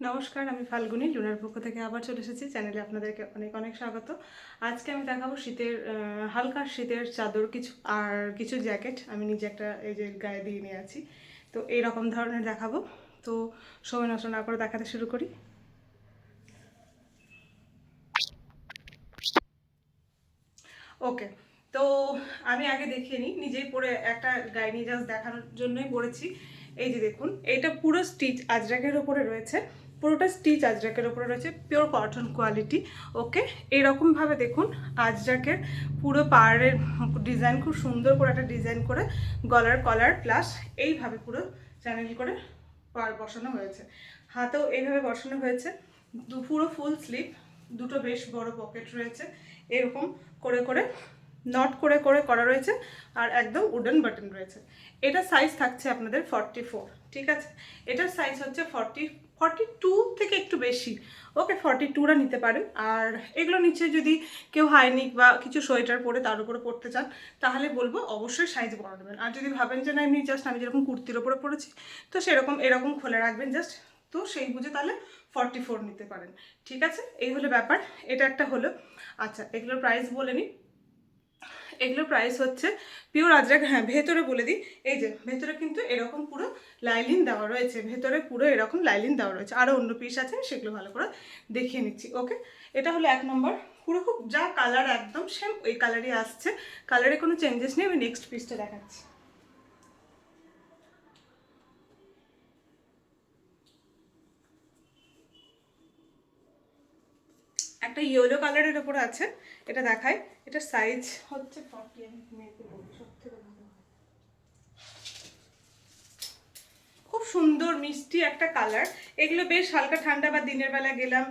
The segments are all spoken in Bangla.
নমস্কার, আমি ফাল্গুনী লুনার পক্ষ থেকে আবার চলে এসেছি চ্যানেলে। আপনাদেরকে অনেক অনেক স্বাগত। আজকে আমি দেখাবো শীতের হালকা শীতের চাদর কিছু আর কিছু জ্যাকেট। আমি নিজে একটা এই যে গায়ে দিয়ে নিয়ে আছি, তো এইরকম ধরনের দেখাবো। তো সময় নষ্ট না করে দেখাতে শুরু করি। ওকে, তো আমি আগে দেখিয়ে নিই, নিজেই পরে একটা গায়ে নিয়ে জাস্ট দেখানোর জন্যই পরেছি। এই যে দেখুন, এইটা পুরো স্টিচ আজরাকের ওপরে রয়েছে, পুরোটা স্টিচ আজরাকের ওপরে রয়েছে, পিওর কটন কোয়ালিটি। ওকে, এইরকমভাবে দেখুন আজরাকের পুরো পাড়ের ডিজাইন, খুব সুন্দর করে একটা ডিজাইন করে গলার কলার প্লাস এইভাবে পুরো চ্যানেল করে পাড় বসানো হয়েছে। হাতেও এইভাবে বসানো হয়েছে, পুরো ফুল স্লিভ, দুটো বেশ বড় পকেট রয়েছে, এরকম করে করে নট করে করে করা রয়েছে, আর একদম উডেন বাটন রয়েছে। এটা সাইজ থাকছে আপনাদের 44, ঠিক আছে। এটার সাইজ হচ্ছে 42 থেকে একটু বেশি। ওকে, 42রা নিতে পারেন। আর এগুলো নিচে যদি কেউ হাইনিক বা কিছু সোয়েটার পরে তার উপরে পরতে চান, তাহলে বলবো অবশ্যই সাইজ বড় নেবেন। আর যদি ভাবেন যে না এমনি জাস্ট আমি যেরকম কুর্তির ওপরে পরেছি, তো সেরকম এরকম খোলা রাখবেন জাস্ট, তো সেই বুঝে তাহলে 44 নিতে পারেন, ঠিক আছে। এই হলো ব্যাপার, এটা একটা হলো। আচ্ছা, এগুলোর প্রাইস বলে নিই। এগুলোর প্রাইস হচ্ছে পিওর আজরাক। হ্যাঁ, ভেতরে বলে দিই, এই যে ভেতরে কিন্তু এরকম পুরো লাইলিন দেওয়া রয়েছে, ভেতরে পুরো এরকম লাইলিন দেওয়া রয়েছে। আরও অন্য পিস আছে, সেগুলো ভালো করে দেখিয়ে নিচ্ছি। ওকে, এটা হলো 1 নম্বর। পুরো খুব যা কালার একদম সেম ওই কালারই আসছে, কালারে কোনো চেঞ্জেস নেই। আমি নেক্সট পিসটা দেখাচ্ছি। একটা ইয়েলো কালারের ওপরে আছে, এটা দেখায়। এটার সাইজ হচ্ছে 40। আমি মেয়েকে বলি সব থেকে ভালো, খুব সুন্দর মিষ্টি একটা কালার। এগুলো বেশ হালকা ঠান্ডা বা দিনের বেলা গেলাম,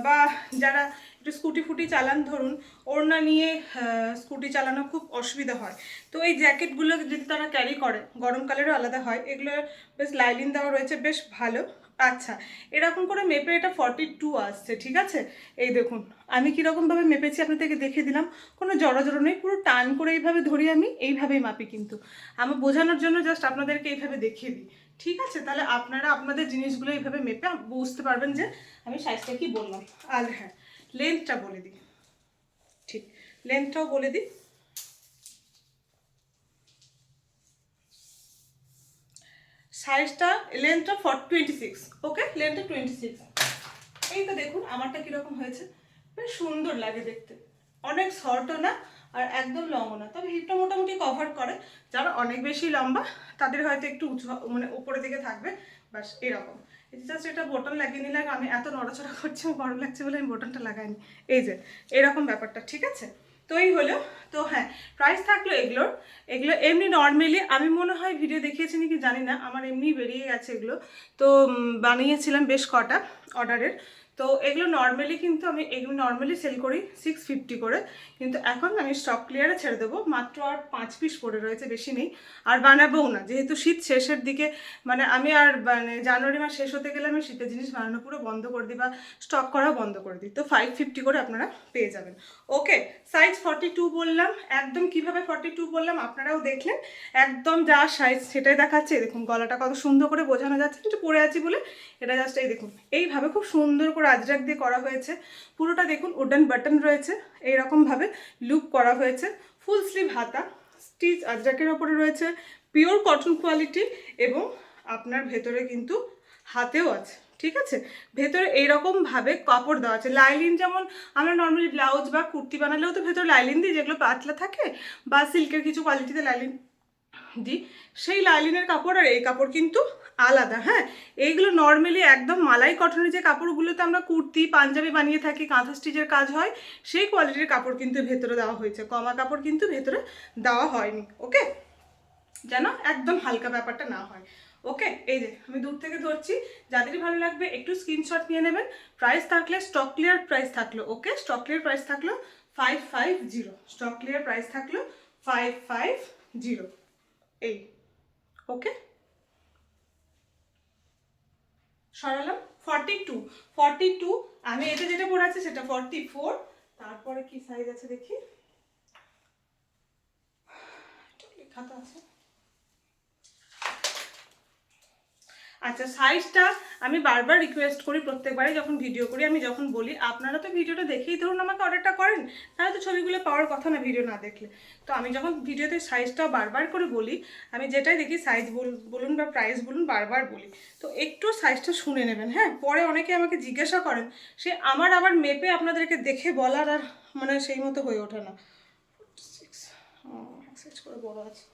বা যারা একটু স্কুটি ফুটি চালান, ধরুন ওড়না নিয়ে স্কুটি চালানো খুব অসুবিধা হয়, তো এই জ্যাকেটগুলো যদি তারা ক্যারি করে, গরমকালেরও আলাদা হয়। এগুলো বেশ লাইলিন দেওয়া রয়েছে, বেশ ভালো। আচ্ছা, এরকম করে মেপে এটা 42 আসছে, ঠিক আছে। এই দেখুন আমি কীরকমভাবে মেপেছি আপনাদেরকে দেখিয়ে দিলাম। কোনো জড়ো জড়ো নেই, পুরো টান করে এইভাবে ধরি, আমি এইভাবেই মাপি, কিন্তু আমি বোঝানোর জন্য জাস্ট আপনাদেরকে এইভাবে দেখিয়ে দিই, ঠিক আছে। তাহলে আপনারা আপনাদের জিনিসগুলো এইভাবে মেপে বুঝতে পারবেন যে আমি সাইজটা কি বললাম। আর হ্যাঁ, লেন্থটা বলে দিই, ঠিক, লেন্থটাও বলে দিই। সাইজটা লেন্থটা 26। ওকে, লেন্থটা 26। এই তো দেখুন আমারটা কীরকম হয়েছে, বেশ সুন্দর লাগে দেখতে। অনেক শর্টও না আর একদম লংও না, তবে হিপটা মোটামুটি কভার করে। যারা অনেক বেশি লম্বা তাদের হয়তো একটু উঁচু, মানে উপরের দিকে থাকবে, বাস এরকম। জাস্ট এটা বোটাম লাগিয়ে নিলাম। আমি এত নড়াচড়া করছি, আমার গরম লাগছে বলে আমি বোটামটা লাগাইনি। এই যে এরকম ব্যাপারটা, ঠিক আছে। তো এই হলো। তো হ্যাঁ, প্রাইস থাকলো এগুলোর। এগুলো এমনি নর্মালি আমি মনে হয় ভিডিও দেখিয়েছি নাকি জানি না, আমার এমনি বেরিয়ে গেছে এগুলো। তো বানিয়েছিলাম বেশ কটা অর্ডারের। তো এগুলো নর্মালি কিন্তু আমি এগুলো নর্মালি সেল করি 650 করে, কিন্তু এখন আমি স্টক ক্লিয়ারে ছেড়ে দেবো। মাত্র আর 5 পিস পড়ে রয়েছে, বেশি নেই। আর বানাবোও না, যেহেতু শীত শেষের দিকে, মানে আমি আর মানে জানুয়ারি মাস শেষ হতে গেলে আমি শীতের জিনিস বানানো পুরো বন্ধ করে দিই বা স্টক করাও বন্ধ করে দিই। তো 550 করে আপনারা পেয়ে যাবেন। ওকে, সাইজ 42 বললাম, একদম কিভাবে 42 বললাম আপনারাও দেখলেন। একদম যা সাইজ সেটাই দেখাচ্ছে। দেখুন গলাটা কত সুন্দর করে বোঝানো যাচ্ছে, একটু পরে আছি বলে। এটা জাস্ট এই দেখুন এইভাবে খুব সুন্দর করে আজরাক দিয়ে করা হয়েছে। পুরোটা দেখুন উডেন বাটন রয়েছে, এইরকমভাবে লুক করা হয়েছে। ফুল স্লিভ হাতা, স্টিচ আজরাকের ওপরে রয়েছে, পিওর কটন কোয়ালিটি। এবং আপনার ভেতরে কিন্তু হাতেও আছে, ঠিক আছে। ভেতরে এইরকমভাবে কাপড় দেওয়া আছে লাইলিন, যেমন আমরা নর্মালি ব্লাউজ বা কুর্তি বানালেও তো ভেতরে লাইলিন দিই, যেগুলো পাতলা থাকে, বা সিল্কের কিছু কোয়ালিটিতে লাইলিন দিই, সেই লাইলিনের কাপড় আর এই কাপড় কিন্তু আলাদা। হ্যাঁ, এইগুলো নর্মালি একদম মালাই কটনের যে কাপড়গুলোতে আমরা কুর্তি পাঞ্জাবি বানিয়ে থাকি, কাঁথা স্টিচের কাজ হয়, সেই কোয়ালিটির কাপড় কিন্তু ভেতরে দেওয়া হয়েছে, কমা কাপড় কিন্তু ভেতরে দেওয়া হয়নি। ওকে, যেন একদম হালকা ব্যাপারটা না হয়। ওকে, এই যে আমি দূর থেকে ধরছি, যাদেরই ভালো লাগবে একটু স্ক্রিনশট নিয়ে নেবেন। প্রাইস থাকলে স্টক ক্লিয়ার প্রাইস থাকলো। ওকে, স্টক ক্লিয়ার প্রাইস থাকলো 550। স্টক ক্লিয়ার প্রাইস থাকলো 550। এই, ওকে, সরালাম। 42, 42। আমি এটা যেটা পরে আছে সেটা 44। তারপরে কি সাইজ আছে দেখি, লেখা তো আছে। আচ্ছা, সাইজটা আমি বারবার রিকোয়েস্ট করি প্রত্যেকবারই যখন ভিডিও করি, আমি যখন বলি আপনারা তো ভিডিওটা দেখেই ধরুন আমাকে অর্ডারটা করেন, তাহলে তো ছবিগুলো পাওয়ার কথা না ভিডিও না দেখলে। তো আমি যখন ভিডিওতে সাইজটাও বারবার করে বলি, আমি যেটাই দেখি সাইজ বলুন বা প্রাইস বলুন বারবার বলি, তো একটু সাইজটা শুনে নেবেন। হ্যাঁ, পরে অনেকে আমাকে জিজ্ঞাসা করেন, সে আমার আবার মেপে আপনাদেরকে দেখে বলার আর মানে সেই মতো হয়ে ওঠে না। 6 সাইজ করে বড় আছে,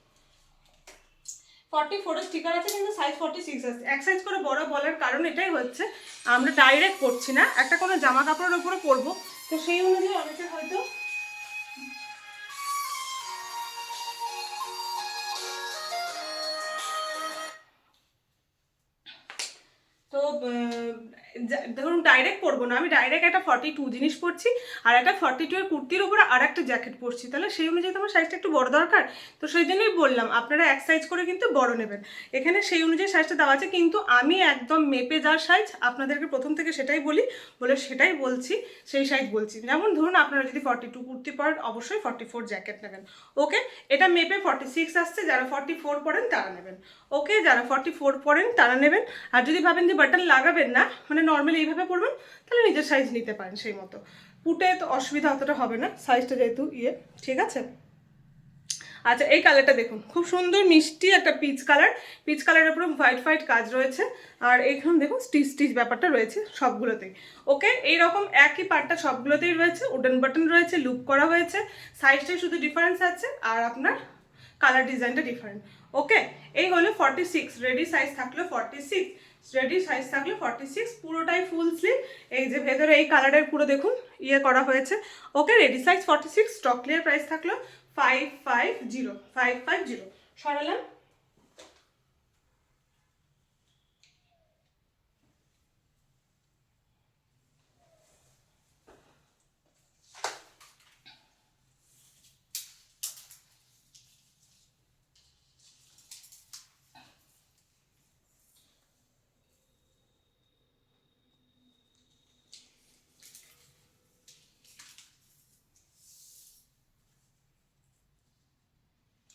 44 এর স্টিকার আছে কিন্তু সাইজ 46 আছে। এক সাইজ করে বড় বলার কারণ এটাই হচ্ছে, আমরা ডাইরেক্ট করছি না, একটা কোনো জামা কাপড়ের উপরে পরবো, তো সেই অনুযায়ী অনেকে হয়তো তো ধরুন ডাইরেক্ট পরবো না, আমি ডাইরেক্ট একটা 42 জিনিস পরছি আর একটা 42 এর কুর্তির উপরে আর একটা জ্যাকেট পরছি, তাহলে সেই অনুযায়ী তোমার সাইজটা একটু বড় দরকার। তো সেই জন্যই বললাম আপনারা এক সাইজ করে কিন্তু বড় নেবেন, এখানে সেই অনুযায়ী সাইজটা দেওয়া আছে, কিন্তু আমি একদম মেপে যার সাইজ আপনাদেরকে প্রথম থেকে সেটাই বলি, বলে সেটাই বলছি, সেই সাইজ বলছি। যেমন ধরুন আপনারা যদি 42 কুর্তি পরেন অবশ্যই 44 জ্যাকেট নেবেন। ওকে, এটা মেপে 46 আসছে, যারা 44 পরেন তারা নেবেন। ওকে, যারা 44 পরেন তারা নেবেন। আর যদি ভাবেন যে বাটন লাগাবেন না, মানে নর্মালি এইভাবে পরবেন, তাহলে নিজের সাইজ নিতে পারেন সেই মতো। পুটে তো অসুবিধা অতটা হবে না, সাইজটা যেহেতু ঠিক আছে। আচ্ছা, এই কালারটা দেখুন, খুব সুন্দর মিষ্টি একটা পিচ কালার, পিচ কালারের উপরে হোয়াইট কাজ রয়েছে, আর এইখানে দেখুন স্টিচ ব্যাপারটা রয়েছে সবগুলোতেই। ওকে, এইরকম একই পার্টটা সবগুলোতেই রয়েছে, উডেন বাটন রয়েছে, লুপ করা হয়েছে, সাইজটাই শুধু ডিফারেন্স আছে, আর আপনার কালার ডিজাইনটা ডিফারেন্ট। ওকে, এই হলো 46, রেডি সাইজ থাকলো 46, রেডি সাইজ থাকলো 46, পুরোটাই ফুল স্লিভ, এই যে ভেতরে এই কালারের পুরো দেখুন করা হয়েছে। Okay, ready size 46, stock clear price থাকলো 550 সরালাম।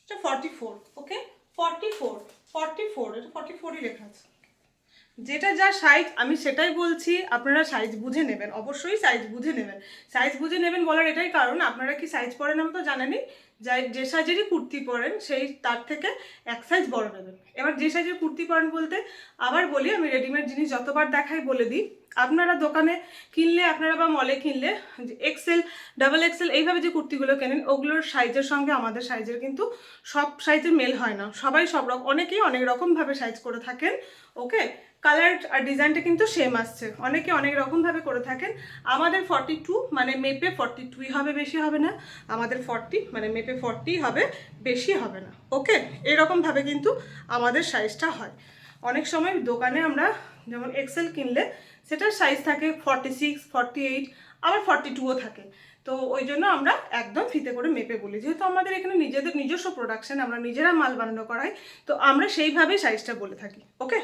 এটা 44, ওকে 44, এটা 44ই লেখা আছে। যেটা যা সাইজ আমি সেটাই বলছি, আপনারা সাইজ বুঝে নেবেন, অবশ্যই সাইজ বুঝে নেবেন। সাইজ বুঝে নেবেন বলার এটাই কারণ, আপনারা কি সাইজ পরেন আমি তো জানেনই, যে সাইজেরই কুর্তি পরেন সেই তার থেকে এক সাইজ বড় নেবেন। এবার যে সাইজের কুর্তি পরেন বলতে আবার বলি, আমি রেডিমেড জিনিস যতবার দেখাই বলে দিই, আপনারা দোকানে কিনলে আপনারা বা মলে কিনলে এক্সেল, ডাবল এক্সেল এইভাবে যে কুর্তিগুলো কেনেন, ওগুলোর সাইজের সঙ্গে আমাদের সাইজের কিন্তু সব সাইজের মেল হয় না, সবাই সব রকম, অনেকেই অনেক রকমভাবে সাইজ করে থাকেন। ওকে, কালার আর ডিজাইনটা কিন্তু সেম আসছে, অনেকে অনেক রকমভাবে করে থাকেন। আমাদের 42 মানে মেপে 42ই হবে, বেশি হবে না। আমাদের 40 মানে মেপে 40 হবে, বেশি হবে না। ওকে, এরকমভাবে কিন্তু আমাদের সাইজটা হয়। অনেক সময় দোকানে আমরা যেমন এক্সেল কিনলে সেটার সাইজ থাকে 46, 48, আবার 42ও থাকে। তো ওই জন্য আমরা একদম ফিতে করে মেপে বলি, যেহেতু আমাদের এখানে নিজেদের নিজস্ব প্রোডাকশন, আমরা নিজেরা মাল বানানো করাই, তো আমরা সেইভাবেই সাইজটা বলে থাকি। ওকে,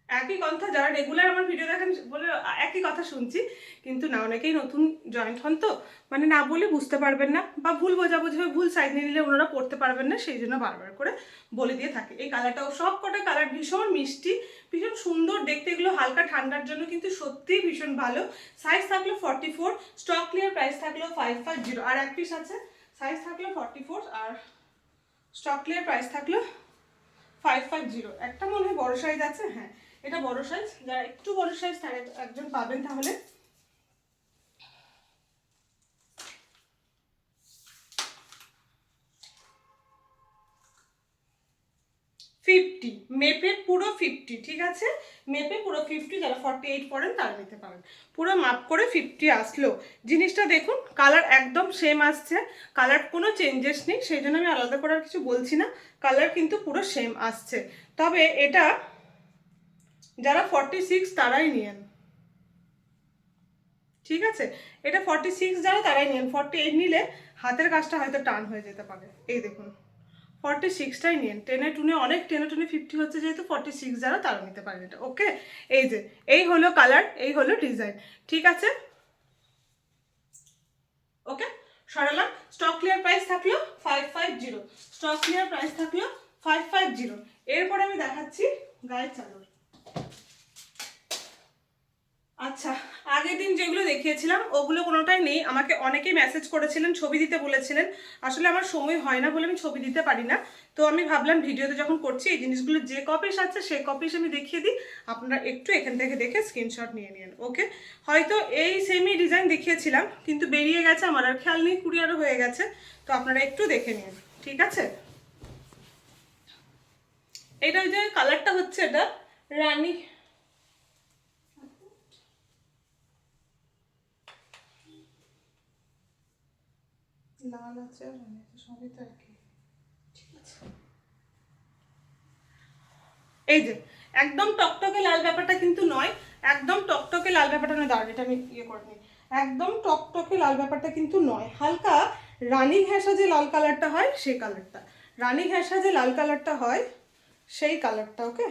একই কথা, যারা রেগুলার আমার ভিডিও দেখেন বলে একই কথা শুনছি, কিন্তু না, অনেকেই নতুন জয়েন্ট হন, তো মানে না বলে বুঝতে পারবেন না, বা ভুল বোঝাবুঝি হয়ে ভুল সাইজ নিয়ে নিলে ওনারা পড়তে পারবেন না, সেই জন্য বারবার করে বলে দিয়ে থাকে। এই কালারটাও, সব কটা কালার ভীষণ মিষ্টি, ভীষণ সুন্দর দেখতে, এগুলো হালকা ঠান্ডার জন্য কিন্তু সত্যিই ভীষণ ভালো। সাইজ থাকলো 44, স্টক ক্লিয়ার প্রাইস থাকলো 550, আর এক পিস আছে, সাইজ থাকলো 44 আর স্টক ক্লিয়ার প্রাইস থাকলো 550। একটা মনে হয় বড় সাইজ আছে, হ্যাঁ এটা বড় সাইজ, যারা একটু বড় সাইজ তারা একজন পাবেন তাহলে। মেপে পুরো 50, ঠিক আছে, মেপে পুরো 50, যারা 48 পরেন তারা নিতে পারেন। পুরো মাপ করে 50 আসলো। জিনিসটা দেখুন, কালার একদম সেম আসছে, কালার কোনো চেঞ্জেস নেই, সেই জন্য আমি আলাদা করে আর কিছু বলছি না, কালার কিন্তু পুরো সেম আসছে। তবে এটা যারা 46 তারাই নিয়েন, ঠিক আছে, এটা 46 যারা তারাই নিয়েন, 48 নিলে হাতের কাজটা হয়তো টান হয়ে যেতে পারে। এই দেখুন 46টাই নিন, টেনে টুনে অনেক টেনে টুনে 50 হচ্ছে, যেহেতু 46 যারা তারা নিতে পারেন এটা। ওকে, এই যে এই হলো কালার, এই হলো ডিজাইন, ঠিক আছে। ওকে, সরালাম। স্টক ক্লিয়ার প্রাইস থাকলো 550, স্টক ক্লিয়ার প্রাইস থাকলো 550। এরপরে আমি দেখাচ্ছি গায়ের চাদর। আচ্ছা, আগের দিন যেগুলো দেখিয়েছিলাম ওগুলো কোনোটাই নেই। আমাকে অনেকেই মেসেজ করেছিলেন, ছবি দিতে বলেছিলেন। আসলে আমার সময় হয় না বলে আমি ছবি দিতে পারি না। তো আমি ভাবলাম ভিডিওতে যখন করছি এই জিনিসগুলো যে কপিস আছে সেই কপিস আমি দেখিয়ে দিই, আপনারা একটু এখান থেকে দেখে স্ক্রিনশট নিয়ে নিন। ওকে, হয়তো এই সেমই ডিজাইন দেখিয়েছিলাম কিন্তু বেরিয়ে গেছে, আমার আর খেয়াল নেই, কুরিয়ারও হয়ে গেছে। তো আপনারা একটু দেখে নিন, ঠিক আছে? এটা ওই যে কালারটা হচ্ছে এটা রানী, লাল আছে আর রানী আছে, সবই তো একই। ঠিক আছে, এই যে একদম টকটকে লাল ব্যাপারটা কিন্তু নয়, একদম টকটকে লাল ব্যাপারটা নয়। দাঁড়ান, এটা আমি ইয়ে করে নিই। একদম টকটকে লাল ব্যাপারটা কিন্তু নয়, হালকা রানী ঘেঁষা যে লাল কালারটা হয় সেই কালারটা, রানী ঘেঁষা যে লাল কালারটা হয় সেই কালারটা। ওকে,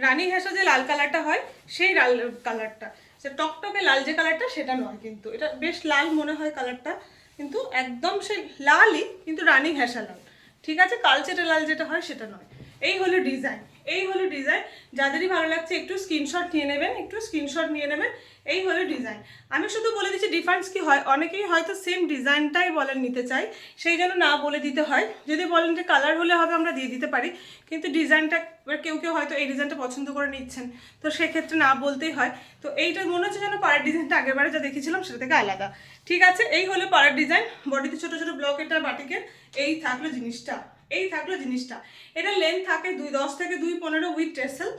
রানী ঘেঁষা যে লাল কালারটা হয় সেই লাল কালারটা, সে টকটকে লাল যে কালারটা সেটা নয় কিন্তু। এটা বেশ লাল মনে হয় কালারটা, কিন্তু একদম সে লালই, কিন্তু রানী ঘেঁষা লাল। ঠিক আছে, কালচেটে লাল যেটা হয় সেটা নয়। এই হলো ডিজাইন, এই হলো ডিজাইন। যাদেরই ভালো লাগছে একটু স্ক্রিনশট নিয়ে নেবেন, একটু স্ক্রিনশট নিয়ে নেবেন। এই হলো ডিজাইন। আমি শুধু বলে দিচ্ছি ডিফারেন্স কি হয়, অনেকেই হয়তো সেম ডিজাইনটাই বলেন নিতে চাই, সেই জন্য না বলে দিতে হয়। যদি বলেন যে কালার হলে হবে আমরা দিয়ে দিতে পারি, কিন্তু ডিজাইনটা কেউ কেউ হয়তো এই ডিজাইনটা পছন্দ করে নিচ্ছেন, তো সেক্ষেত্রে না বলতেই হয়। তো এইটা মনে হচ্ছে যেন পাড়ের ডিজাইনটা আগেরবারে যা দেখেছিলাম সেটা থেকে আলাদা। ঠিক আছে, এই হলো পাড়ের ডিজাইন, বডিতে ছোটো ছোটো ব্লক, এটা বাটিকের। এই থাকলো জিনিসটা, এই থাকলো জিনিসটা। এটা লেন্থ থাকে 2.10 থেকে 2.15 উইথ টেসেল,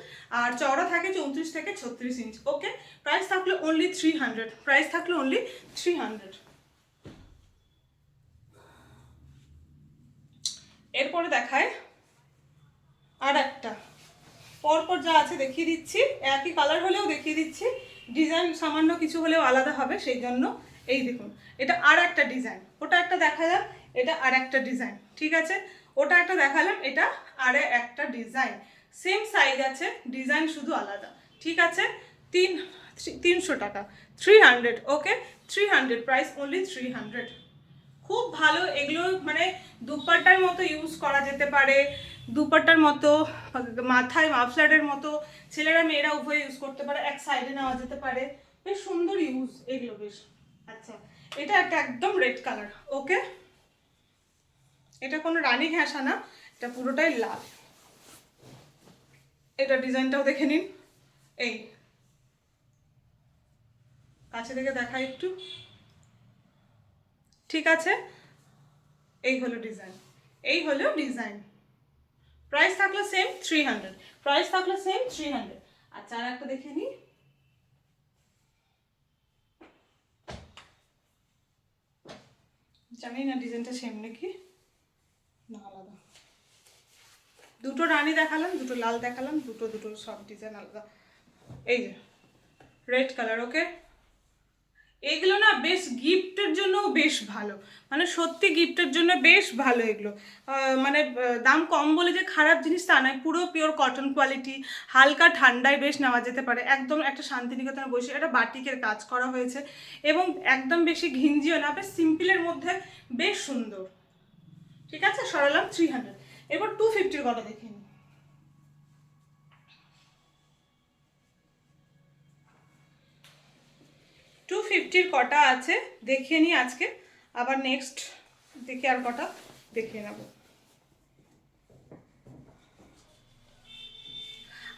আর চওড়া থাকে 34 থেকে 36 ইঞ্চ। ওকে, প্রাইস থাকলো অনলি 300, প্রাইস থাকলো অনলি 300। এরপরে দেখায় আর একটা, পরপর যা আছে দেখিয়ে দিচ্ছি, একই কালার হলেও দেখিয়ে দিচ্ছি, ডিজাইন সামান্য কিছু হলেও আলাদা হবে সেই জন্য। এই দেখুন, এটা আর একটা ডিজাইন, ওটা একটা দেখালাম, এটা আর একটা ডিজাইন। ঠিক আছে, ওটা একটা দেখালাম, এটা আর একটা ডিজাইন, সেম সাইজ আছে, ডিজাইন শুধু আলাদা। ঠিক আছে, 300 টাকা, 300। ওকে, 300, প্রাইস অনলি 300। খুব ভালো এগুলো, মানে দুপাট্টার মতো ইউজ করা যেতে পারে, দুপাট্টার মতো, মাথায় মাফলারের মতো ছেলেরা মেয়েরা উভয় ইউজ করতে পারে, এক সাইডে নেওয়া যেতে পারে, বেশ সুন্দর ইউজ এগুলো বেশ। আচ্ছা, এটা একটা একদম রেড কালার। ওকে, এটা কোনো রানী ঘেঁষা না, এটা পুরোটাই লাল। এটা ডিজাইনটাও দেখে নিন, এই কাছে থেকে দেখাই একটু। ঠিক আছে, এই হলো ডিজাইন, এই হলো ডিজাইন। প্রাইস থাকলো সেম 300, প্রাইস থাকলো সেম 300। আচ্ছা, আর একটা দেখে নিই, জানি না ডিজাইনটা সেম নাকি না আলাদা। দুটো রানী দেখালাম, দুটো লাল দেখালাম, দুটো দুটো সব ডিজাইন আলাদা। এই যে রেড কালার। ওকে, এইগুলো না বেশ গিফটের জন্য বেশ ভালো, মানে সত্যি গিফটের জন্য বেশ ভালো এগুলো। মানে দাম কম বলে যে খারাপ জিনিস তা নয়, পুরো পিওর কটন কোয়ালিটি, হালকা ঠান্ডায় বেশ নেওয়া যেতে পারে, একদম একটা শান্তিনিকেতনে বসে। এটা বাটিকের কাজ করা হয়েছে এবং একদম বেশি ঘিঞ্জিও না, বেশ সিম্পলের মধ্যে বেশ সুন্দর। ঠিক আছে, সরালাম 300। এবার 250-র কটা দেখে নিই। 250-র কটা আছে দেখিয়ে নিই আজকে, আবার নেক্সট দেখে আর কটা দেখিয়ে নেব।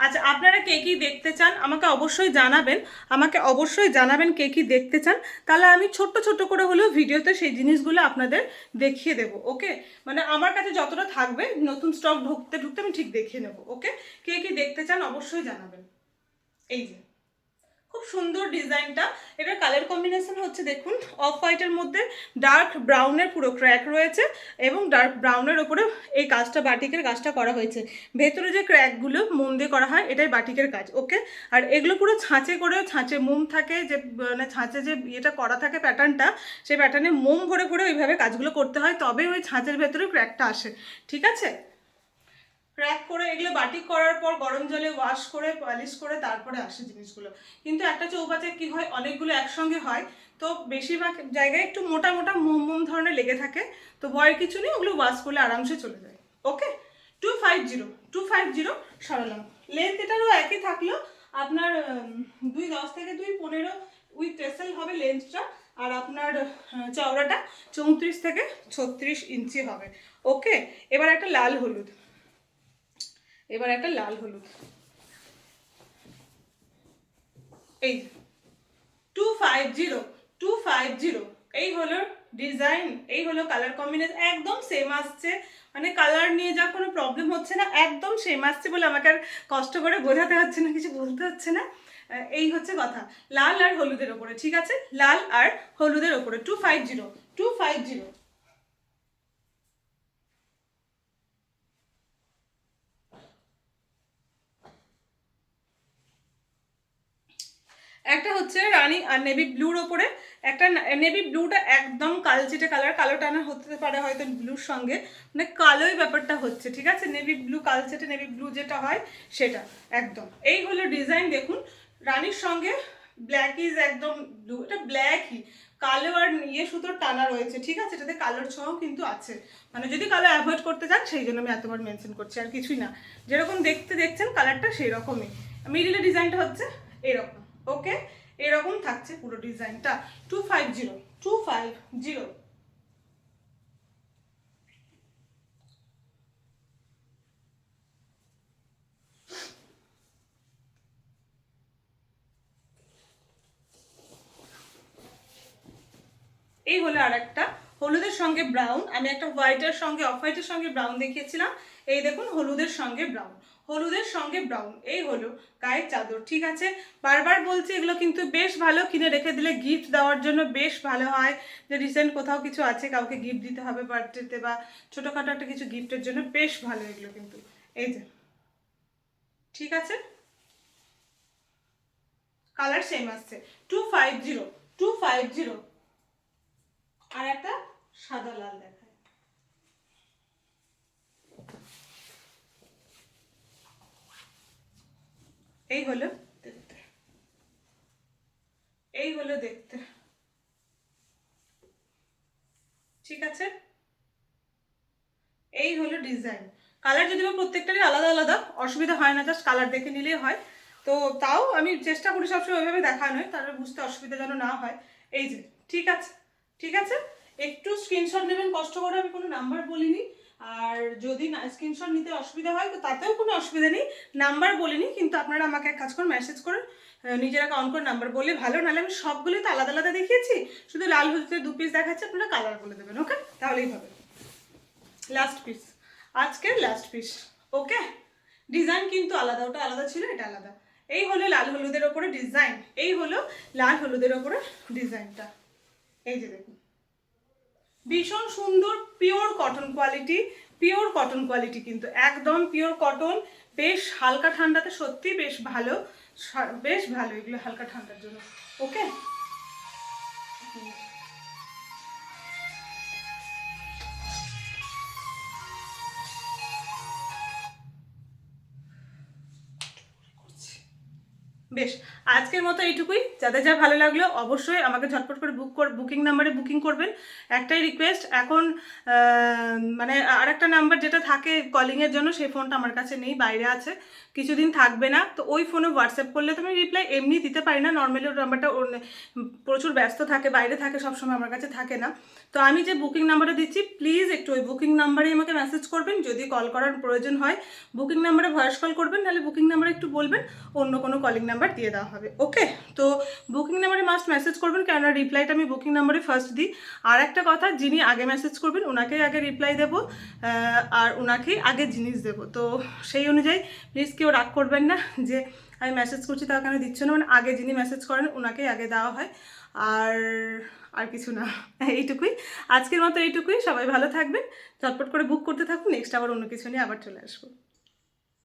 আচ্ছা, আপনারা কে কী দেখতে চান আমাকে অবশ্যই জানাবেন, আমাকে অবশ্যই জানাবেন কে কী দেখতে চান, তাহলে আমি ছোট্ট ছোট্ট করে হলেও ভিডিওতে সেই জিনিসগুলো আপনাদের দেখিয়ে দেবো। ওকে, মানে আমার কাছে যতটা থাকবে নতুন স্টক ঢুকতে ঢুকতে আমি ঠিক দেখিয়ে নেবো। ওকে, কে কী দেখতে চান অবশ্যই জানাবেন। এই যে খুব সুন্দর ডিজাইনটা, এটার কালার কম্বিনেশন হচ্ছে দেখুন, অফ হোয়াইটের মধ্যে ডার্ক ব্রাউনের পুরো ক্র্যাক রয়েছে এবং ডার্ক ব্রাউনের ওপরে এই কাজটা, বাটিকের কাজটা করা হয়েছে। ভেতরে যে ক্র্যাকগুলো মোম দিয়ে করা হয় এটাই বাটিকের কাজ। ওকে, আর এগুলো পুরো ছাঁচে করে, ছাঁচে মোম থাকে যে, মানে ছাঁচে যে ইয়েটা করা থাকে প্যাটার্নটা, সেই প্যাটার্নে মোম ভরে ভরে ওইভাবে কাজগুলো করতে হয়, তবে ওই ছাঁচের ভেতরে ক্র্যাকটা আসে। ঠিক আছে, ক্র্যাক করে এগুলো বাটিক করার পর গরম জলে ওয়াশ করে পলিশ করে তারপরে আসে জিনিসগুলো। কিন্তু একটা চৌকাচে কি হয়, অনেকগুলো একসঙ্গে হয়, তো বেশিরভাগ জায়গায় একটু মোটা মোটা মোম ধরনের লেগে থাকে, তো ভয়ের কিছু নেই, ওগুলো ওয়াশ করলে আরামসে চলে যায়। ওকে, 250 সরালাম। লেন্থ এটারও একই থাকলো, আপনার 2.10 থেকে 2.15 উইথ টেসেল হবে লেন্থটা, আর আপনার চওড়াটা 34 থেকে 36 ইঞ্চি হবে। ওকে, এবার একটা লাল হলুদ, এই 250 এই হলো ডিজাইন, এই হলো কালার কম্বিনেশন, একদম সেম আসছে, মানে কালার নিয়ে যা কোনো প্রবলেম হচ্ছে না, একদম সেম আসছে বলে আমাকে আর কষ্ট করে বোঝাতে হচ্ছে না, কিছু বলতে হচ্ছে না। এই হচ্ছে কথা, লাল আর হলুদের ওপরে, ঠিক আছে, লাল আর হলুদের ওপরে 250। একটা হচ্ছে রানী আর নেভি ব্লুর ওপরে, একটা নেভি ব্লুটা একদম কালচেটে কালার, কালো টানা হতে পারে হয়তো ব্লুর সঙ্গে, মানে কালোই ব্যাপারটা হচ্ছে, ঠিক আছে, নেভি ব্লু কালচেটে নেভি ব্লু যেটা হয় সেটা একদম। এই হলো ডিজাইন, দেখুন রানীর সঙ্গে ব্ল্যাক ইজ একদম ব্লু, এটা ব্ল্যাকই, কালো আর ইয়ে সুতোর টানা রয়েছে, ঠিক আছে, এটাতে কালোর ছোঁয়াও কিন্তু আছে, মানে যদি কালো অ্যাভয়েড করতে চান সেই জন্য আমি এতবার মেনশন করছি, আর কিছুই না, যেরকম দেখতে দেখছেন কালারটা সেই রকমই। মিডিলে ডিজাইনটা হচ্ছে এরকম। ওকে, এরকম থাকছে পুরো ডিজাইনটা, 250। এই হলো আর একটা হলুদের সঙ্গে ব্রাউন, আমি একটা হোয়াইটের সঙ্গে অফ হোয়াইটের সঙ্গে ব্রাউন দেখিয়েছিলাম, এই দেখুন হলুদের সঙ্গে ব্রাউন, হলুদের সঙ্গে ব্রাউন, এই হলো গায়ের চাদর, ঠিক আছে। বারবার বলছি এগুলো কিন্তু বেশ ভালো, কিনে রেখে দিলে গিফট দেওয়ার জন্য বেশ ভালো হয়, যে রিসেন্ট কোথাও কিছু আছে কাউকে গিফট দিতে হবে বার্থডেতে বা ছোটোখাটো একটা কিছু গিফটের জন্য বেশ ভালো এগুলো কিন্তু, এই যে, ঠিক আছে, কালার সেম আসছে, 250। আর একটা সাদা লাল দেখায়, এই হলো দেখতে, এই হলো দেখতে, ঠিক আছে, এই হলো ডিজাইন। কালার যদি বা প্রত্যেকটারই আলাদা আলাদা, অসুবিধা হয় না, জাস্ট কালার দেখে নিলেই হয়, তো তাও আমি চেষ্টা করি সবসময় ওইভাবে দেখানোর, তাহলে বুঝতে অসুবিধা যেন না হয়। এই যে, ঠিক আছে, ঠিক আছে, একটু স্ক্রিনশট নেবেন কষ্ট করে, আমি কোনো নাম্বার বলিনি, আর যদি না স্ক্রিনশট নিতে অসুবিধা হয় তো তাতেও কোনো অসুবিধা নেই, নাম্বার বলিনি, কিন্তু আপনারা আমাকে এক কাজ করে মেসেজ করুন, নিজেরা কাউন্ট করে নাম্বার বললে ভালো, নাহলে আমি সবগুলোই তো আলাদা আলাদা দেখিয়েছি, শুধু লাল হলুদের 2 পিস দেখাচ্ছি, আপনারা কালার বলে দেবেন। ওকে, তাহলেই হবে, লাস্ট পিস, আজকের লাস্ট পিস। ওকে, ডিজাইন কিন্তু আলাদা, ওটা আলাদা ছিল, এটা আলাদা। এই হলো লাল হলুদের ওপরে ডিজাইন, এই হলো লাল হলুদের ওপরে ডিজাইনটা, এই যে দেখুন, ভীষণ সুন্দর, pure cotton quality, pure cotton quality কিন্তু একদম পিওর কটন, বেশ হালকা ঠান্ডাতে সত্যি বেশ ভালো, বেশ ভালো এগুলো হালকা ঠান্ডার জন্য। ওকে, বেশ, আজকের মতো এইটুকুই, যাদের যা ভালো লাগলো অবশ্যই আমাকে ঝটপট করে বুকিং নাম্বারে বুকিং করবেন। একটাই রিকোয়েস্ট, এখন মানে আর একটা নাম্বার যেটা থাকে কলিংয়ের জন্য, সেই ফোনটা আমার কাছে নেই, বাইরে আছে, কিছুদিন থাকবে না, তো ওই ফোনে হোয়াটসঅ্যাপ করলে তো আমি রিপ্লাই এমনি দিতে পারি না, নর্মালি ওর নাম্বারটা প্রচুর ব্যস্ত থাকে, বাইরে থাকে, সবসময় আমার কাছে থাকে না, তো আমি যে বুকিং নাম্বারটা দিচ্ছি প্লিজ একটু ওই বুকিং নাম্বারেই আমাকে মেসেজ করবেন, যদি কল করার প্রয়োজন হয় বুকিং নাম্বারে ভয়েস কল করবেন, নাহলে বুকিং নাম্বারে একটু বলবেন অন্য কোনো কলিং নাম্বার দিয়ে দেওয়া হবে। ওকে, তো বুকিং নাম্বারে মাস্ট মেসেজ করবেন, কেননা রিপ্লাইটা আমি বুকিং নাম্বারে ফার্স্ট দিই। আর একটা কথা, যিনি আগে মেসেজ করবেন ওনাকেই আগে রিপ্লাই দেবো, আর ওনাকেই আগে জিনিস দেবো, তো সেই অনুযায়ী প্লিজ কেউ রাগ করবেন না যে আমি মেসেজ করছি তার কেন দিচ্ছ না, মানে আগে যিনি মেসেজ করেন ওনাকেই আগে দেওয়া হয়, আর আর কিছু না, এইটুকুই, আজকের মতো এইটুকুই, সবাই ভালো থাকবেন, চটপট করে বুক করতে থাকুন, নেক্সট আবার অন্য কিছু নিয়ে আবার চলে আসবো।